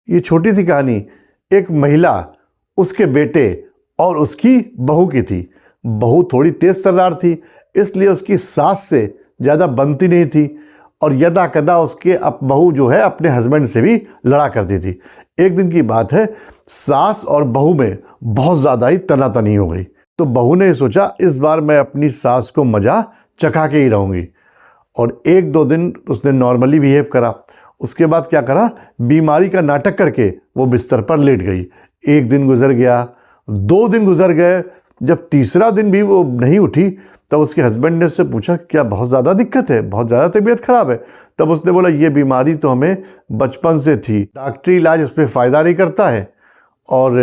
ये छोटी सी कहानी एक महिला, उसके बेटे और उसकी बहू की थी। बहू थोड़ी तेज तर्रार थी, इसलिए उसकी सास से ज़्यादा बनती नहीं थी और यदा कदा उसके बहू जो है अपने हस्बैंड से भी लड़ा करती थी। एक दिन की बात है, सास और बहू में बहुत ज़्यादा ही तनातनी हो गई। तो बहू ने सोचा इस बार मैं अपनी सास को मज़ा चखा के ही रहूँगी और एक दो दिन उसने नॉर्मली बिहेव करा। उसके बाद क्या करा, बीमारी का नाटक करके वो बिस्तर पर लेट गई। एक दिन गुजर गया, 2 दिन गुजर गए, जब तीसरा दिन भी वो नहीं उठी तब उसके हस्बैंड ने उससे पूछा क्या बहुत ज़्यादा दिक्कत है, बहुत ज़्यादा तबीयत ख़राब है? तब उसने बोला ये बीमारी तो हमें बचपन से थी, डॉक्टरी इलाज इस पर फ़ायदा नहीं करता है और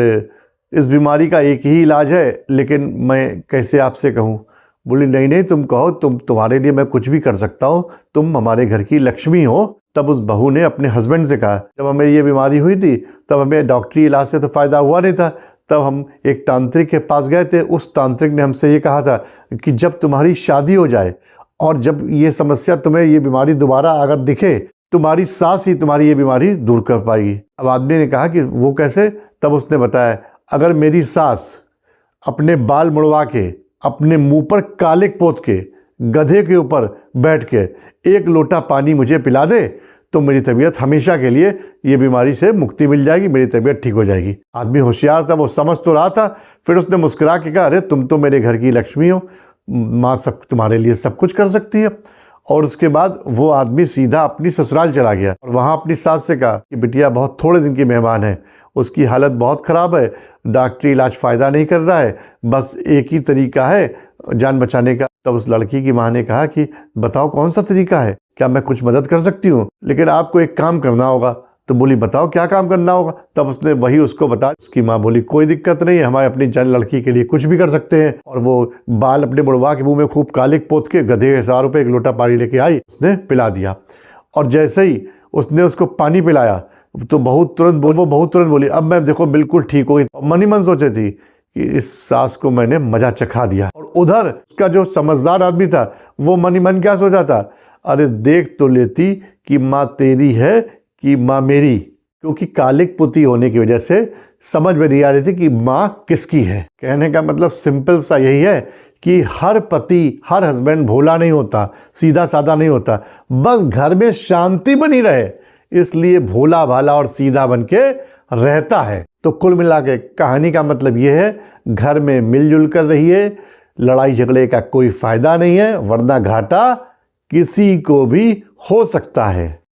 इस बीमारी का एक ही इलाज है, लेकिन मैं कैसे आपसे कहूँ। बोली नहीं नहीं तुम कहो, तुम्हारे लिए मैं कुछ भी कर सकता हूँ, तुम हमारे घर की लक्ष्मी हो। तब उस बहू ने अपने हस्बैंड से कहा जब हमें ये बीमारी हुई थी तब हमें डॉक्टरी इलाज से तो फ़ायदा हुआ नहीं था, तब हम एक तांत्रिक के पास गए थे। उस तांत्रिक ने हमसे ये कहा था कि जब तुम्हारी शादी हो जाए और जब ये समस्या तुम्हें ये बीमारी दोबारा अगर दिखे, तुम्हारी सास ही तुम्हारी ये बीमारी दूर कर पाएगी। अब आदमी ने कहा कि वो कैसे? तब उसने बताया अगर मेरी सास अपने बाल मुड़वा के, अपने मुंह पर कालिक पोत के, गधे के ऊपर बैठ के 1 लोटा पानी मुझे पिला दे तो मेरी तबीयत हमेशा के लिए ये बीमारी से मुक्ति मिल जाएगी, मेरी तबीयत ठीक हो जाएगी। आदमी होशियार था, वो समझ तो रहा था। फिर उसने मुस्कुरा के कहा अरे तुम तो मेरे घर की लक्ष्मी हो, माँ सब तुम्हारे लिए सब कुछ कर सकती है। और उसके बाद वो आदमी सीधा अपनी ससुराल चला गया और वहाँ अपनी सास से कहा कि बिटिया बहुत थोड़े दिन की मेहमान है, उसकी हालत बहुत ख़राब है, डॉक्टरी इलाज फ़ायदा नहीं कर रहा है, बस एक ही तरीका है जान बचाने का। तब उस लड़की की माँ ने कहा कि बताओ कौन सा तरीका है, क्या मैं कुछ मदद कर सकती हूँ, लेकिन आपको एक काम करना होगा। तो बोली बताओ क्या काम करना होगा? तब उसने वही उसको बताया। उसकी माँ बोली कोई दिक्कत नहीं है, हमारे अपनी जन लड़की के लिए कुछ भी कर सकते हैं। और वो बाल अपने बुढ़वा के मुंह में खूब कालिक पोत के गधे के सहारों पे 1 लोटा पानी लेके आई, उसने पिला दिया। और जैसे ही उसने उसको पानी पिलाया तो वो बहुत तुरंत बोली अब मैं देखो बिल्कुल ठीक हो गई। मन ही मन सोचे थी कि इस सास को मैंने मजा चखा दिया। और उधर उसका जो समझदार आदमी था वो मन ही मन क्या सोचा था, अरे देख तो लेती कि माँ तेरी है कि माँ मेरी, क्योंकि कालिक पुती होने की वजह से समझ में नहीं आ रही थी कि माँ किसकी है। कहने का मतलब सिंपल सा यही है कि हर पति, हर हस्बैंड भोला नहीं होता, सीधा साधा नहीं होता, बस घर में शांति बनी रहे इसलिए भोला भाला और सीधा बन के रहता है। तो कुल मिला के कहानी का मतलब ये है, घर में मिलजुल कर रहिए, लड़ाई झगड़े का कोई फायदा नहीं है, वरना घाटा किसी को भी हो सकता है।